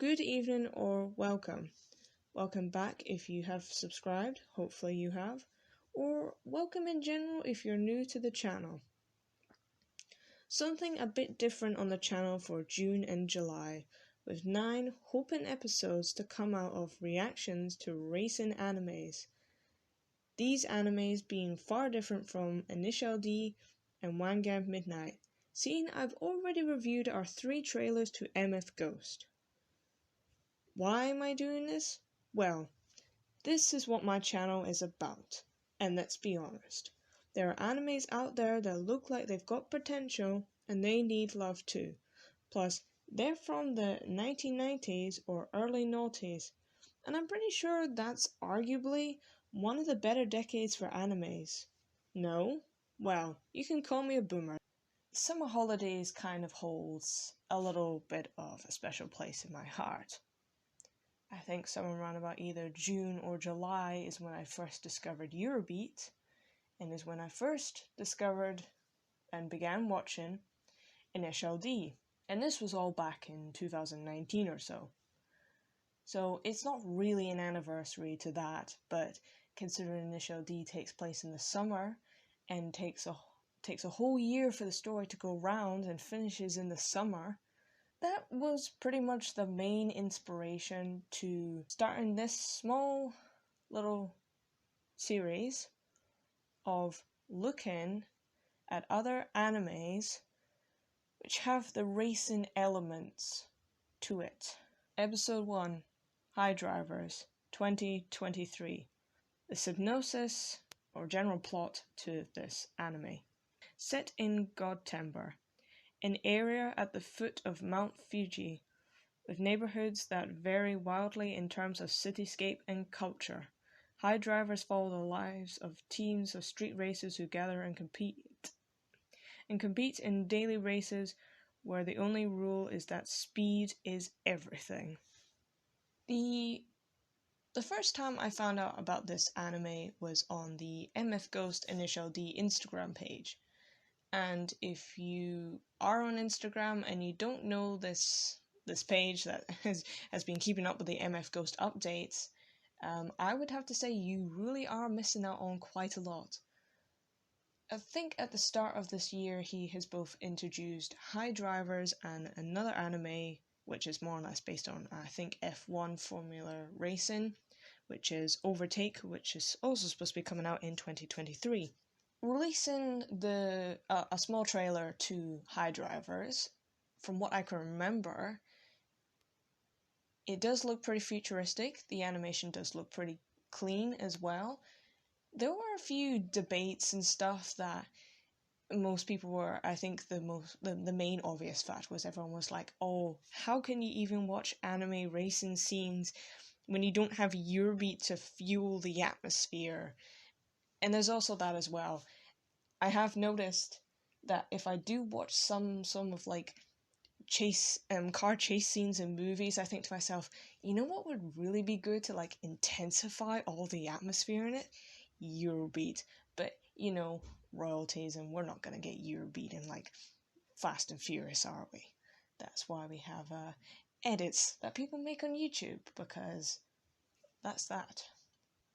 good evening, or welcome. Welcome back if you have subscribed, hopefully you have, or welcome in general if you're new to the channel. Something a bit different on the channel for June and July, with 9 hoping episodes to come out of reactions to racing animes. These animes being far different from Initial D and Wangan Midnight, seeing I've already reviewed our 3 trailers to MF Ghost. Why am I doing this? Well, this is what my channel is about, and let's be honest. There are animes out there that look like they've got potential, and they need love too. Plus, they're from the 1990s or early noughties, and I'm pretty sure that's arguably one of the better decades for animes. No? Well, you can call me a boomer. Summer holidays kind of holds a little bit of a special place in my heart. I think somewhere around about either June or July is when I first discovered Eurobeat, and is when I first discovered and began watching Initial D, and this was all back in 2019 or so. So it's not really an anniversary to that, but considering Initial D takes place in the summer and takes a whole year for the story to go round and finishes in the summer, that was pretty much the main inspiration to starting this small little series of looking at other animes which have the racing elements to it. Episode 1, High Drivers, 2023. The synopsis or general plot to this anime. Set in Godtember, an area at the foot of Mount Fuji, with neighborhoods that vary wildly in terms of cityscape and culture. High Drivers follow the lives of teams of street racers who gather and compete in daily races where the only rule is that speed is everything. The first time I found out about this anime was on the MF Ghost Initial D Instagram page. And if you are on Instagram and you don't know this page that has been keeping up with the MF Ghost updates, I would have to say you really are missing out on quite a lot. I think at the start of this year he has both introduced High Drivers and another anime which is more or less based on, I think, F1 Formula Racing, which is Overtake, which is also supposed to be coming out in 2023. Releasing a small trailer to High Drivers, from what I can remember, it does look pretty futuristic. The animation does look pretty clean as well. There were a few debates and stuff that most people were, I think the main obvious fact was everyone was like, oh, how can you even watch anime racing scenes when you don't have Eurobeat to fuel the atmosphere? And there's also that as well. I have noticed that if I do watch some of like car chase scenes in movies, I think to myself, you know what would really be good to like intensify all the atmosphere in it? Eurobeat. But you know, royalties, and we're not gonna get Eurobeat in like Fast and Furious, are we? That's why we have edits that people make on YouTube, because that's that.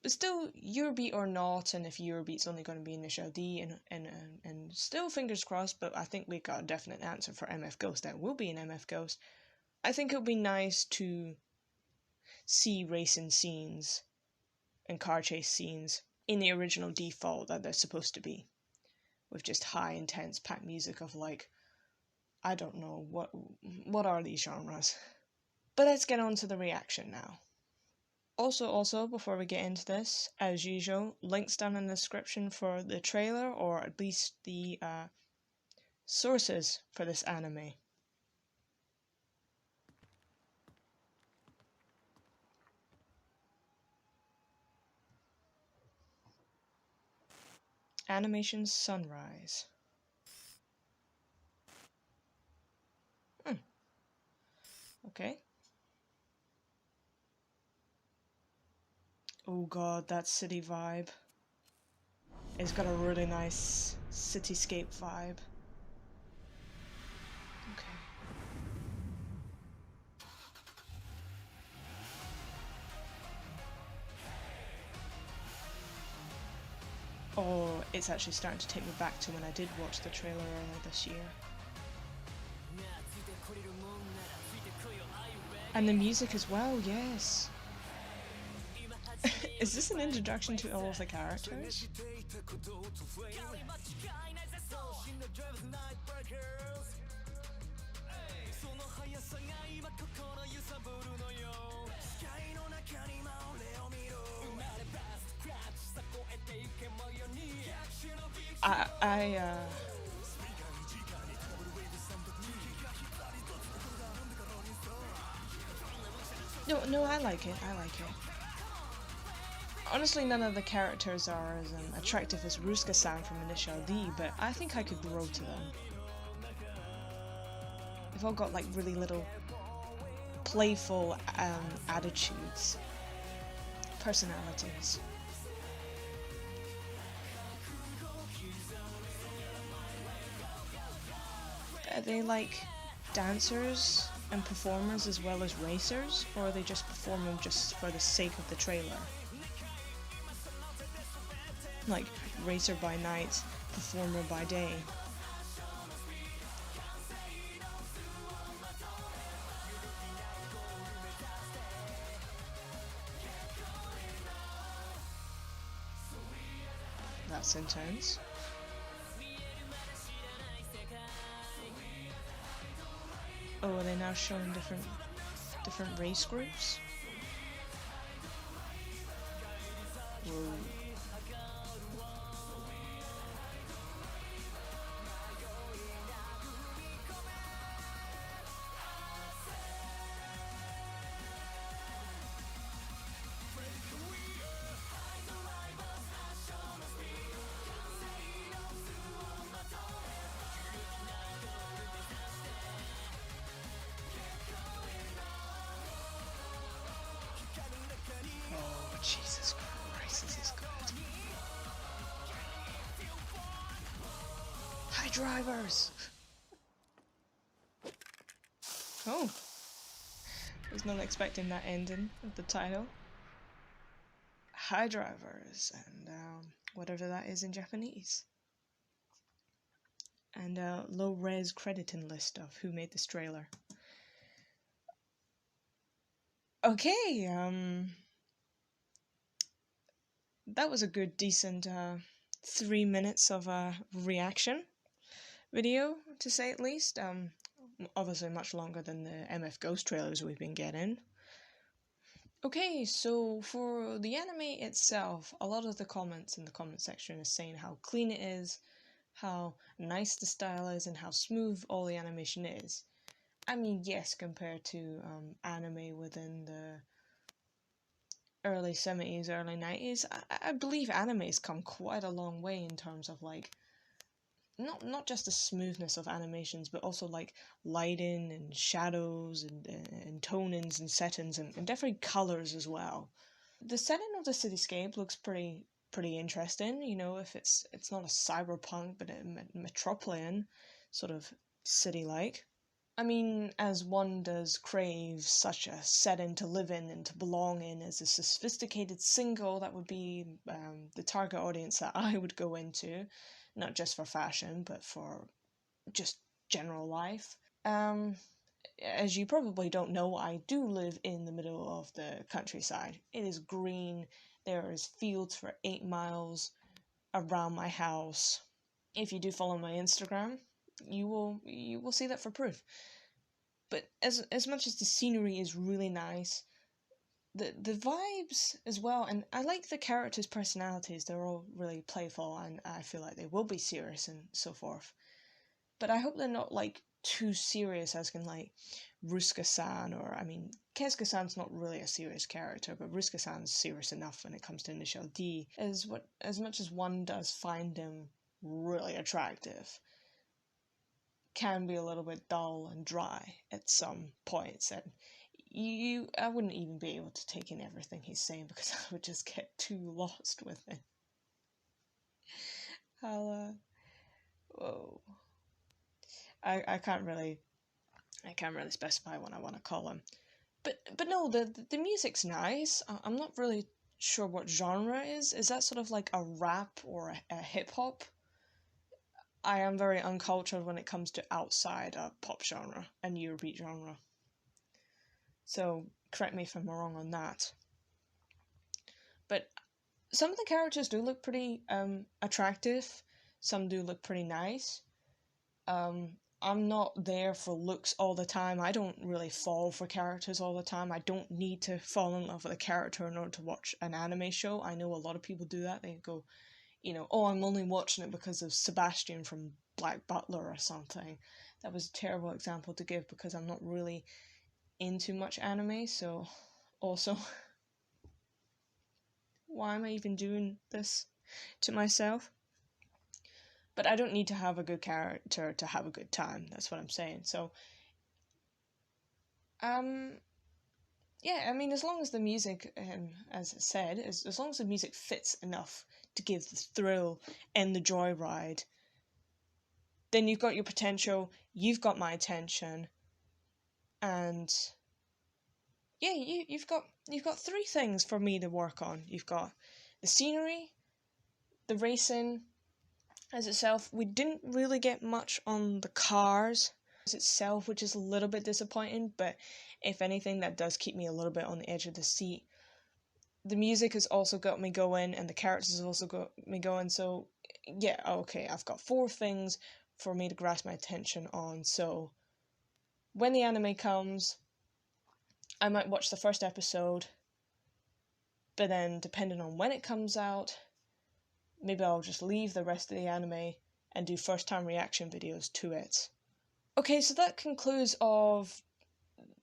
But still, Eurobeat or not, and if Eurobeat's only going to be Initial D, and still fingers crossed, but I think we got a definite answer for MF Ghost that will be an MF Ghost. I think it would be nice to see racing scenes and car chase scenes in the original default that they're supposed to be, with just high, intense, packed music of like, I don't know, what are these genres? But let's get on to the reaction now. Also, before we get into this, as usual, links down in the description for the trailer, or at least the sources for this anime. Animation Sunrise. Okay. Oh god, that city vibe. It's got a really nice cityscape vibe. Okay. it's actually starting to take me back to when I did watch the trailer earlier this year. And the music as well, yes. Is this an introduction to all of the characters? No, I like it. I like it. Honestly, none of the characters are as attractive as Ruska-san from Initial D, but I think I could grow to them. They've all got like really little playful attitudes, personalities. Are they like dancers and performers as well as racers, or are they just performing just for the sake of the trailer? Like racer by night, performer by day. That's intense. Oh, are they now showing different race groups? Whoa. Oh, Jesus Christ, this is good. Hi, drivers! Oh. Was not expecting that ending of the title. Hi, drivers, and whatever that is in Japanese. And a low-res crediting list of who made this trailer. Okay, that was a good, decent 3 minutes of a reaction video, to say at least. Obviously much longer than the MF Ghost trailers we've been getting. Okay, so for the anime itself, a lot of the comments in the comment section is saying how clean it is, how nice the style is, and how smooth all the animation is. I mean, yes, compared to anime within the early 70s, early 90s, I believe anime's come quite a long way in terms of like not just the smoothness of animations, but also like lighting and shadows and tonings and settings and different colors as well. The setting of the cityscape looks pretty interesting. You know, if it's not a cyberpunk but a metropolitan sort of city like. I mean, as one does crave such a setting to live in and to belong in as a sophisticated single, that would be the target audience that I would go into, not just for fashion, but for just general life. As you probably don't know, I do live in the middle of the countryside. It is green, there is fields for 8 miles around my house. If you do follow my Instagram, you will see that for proof. But as much as the scenery is really nice, the vibes as well, and I like the characters' personalities. They're all really playful, and I feel like they will be serious and so forth. But I hope they're not like too serious, as in like Ruska-san, or I mean, Keisuke-san's not really a serious character, but Ruska-san's serious enough when it comes to Initial D. As much as one does find him really attractive, can be a little bit dull and dry at some points, and I wouldn't even be able to take in everything he's saying because I would just get too lost with it. Whoa. I can't really specify what I want to call him. But no, the music's nice. I'm not really sure what genre is. Is that sort of like a rap or a hip hop? I am very uncultured when it comes to outside a pop genre and Eurobeat genre. So correct me if I'm wrong on that. But some of the characters do look pretty attractive. Some do look pretty nice. I'm not there for looks all the time. I don't really fall for characters all the time. I don't need to fall in love with a character in order to watch an anime show. I know a lot of people do that. They go, oh, I'm only watching it because of Sebastian from Black Butler or something. That was a terrible example to give because I'm not really into much anime, so also, why am I even doing this to myself? But I don't need to have a good character to have a good time. That's what I'm saying. So, yeah, I mean, as long as the music, as I said, as long as the music fits enough to give the thrill and the joyride, then you've got your potential, you've got my attention, and yeah, you've got three things for me to work on. You've got the scenery, the racing as itself. We didn't really get much on the cars as itself, which is a little bit disappointing, but if anything, that does keep me a little bit on the edge of the seat. The music has also got me going, and the characters have also got me going, so yeah, okay, I've got four things for me to grasp my attention on, so when the anime comes, I might watch the first episode, but then depending on when it comes out, maybe I'll just leave the rest of the anime and do first time reaction videos to it. Okay, so that concludes of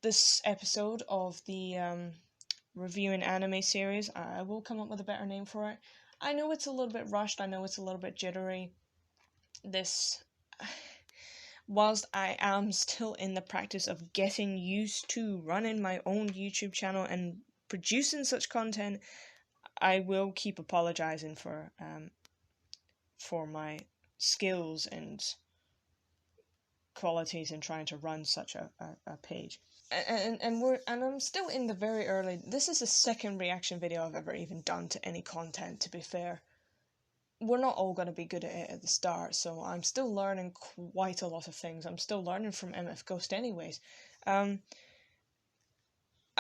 this episode of the reviewing anime series. I will come up with a better name for it. I know it's a little bit rushed, I know it's a little bit jittery. Whilst I am still in the practice of getting used to running my own YouTube channel and producing such content, I will keep apologizing for my skills and qualities in trying to run such a page. And I'm still in the very early. This is the second reaction video I've ever even done to any content, to be fair. We're not all going to be good at it at the start, so I'm still learning quite a lot of things. I'm still learning from MF Ghost anyways. I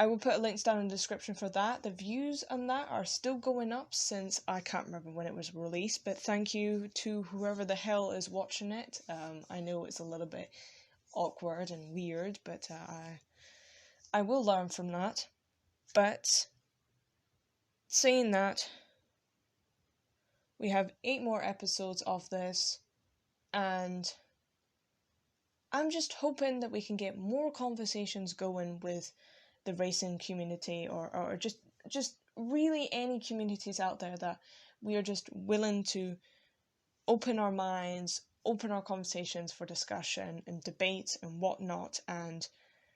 will put links down in the description for that. The views on that are still going up since I can't remember when it was released, but thank you to whoever the hell is watching it. I know it's a little bit awkward and weird, but I will learn from that. But saying that, we have 8 more episodes of this, and I'm just hoping that we can get more conversations going with the racing community, or just really any communities out there that we are just willing to open our minds, open our conversations for discussion and debates and whatnot. And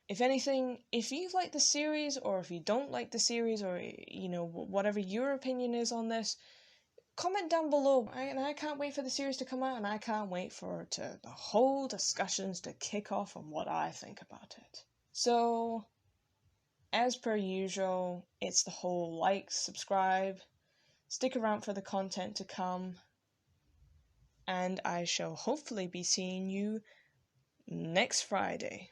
if anything, if you like the series, or if you don't like the series, or whatever your opinion is on this, comment down below. I can't wait for the series to come out, and I can't wait for the whole discussions to kick off on what I think about it. So, as per usual, it's the whole like, subscribe, stick around for the content to come, and I shall hopefully be seeing you next Friday.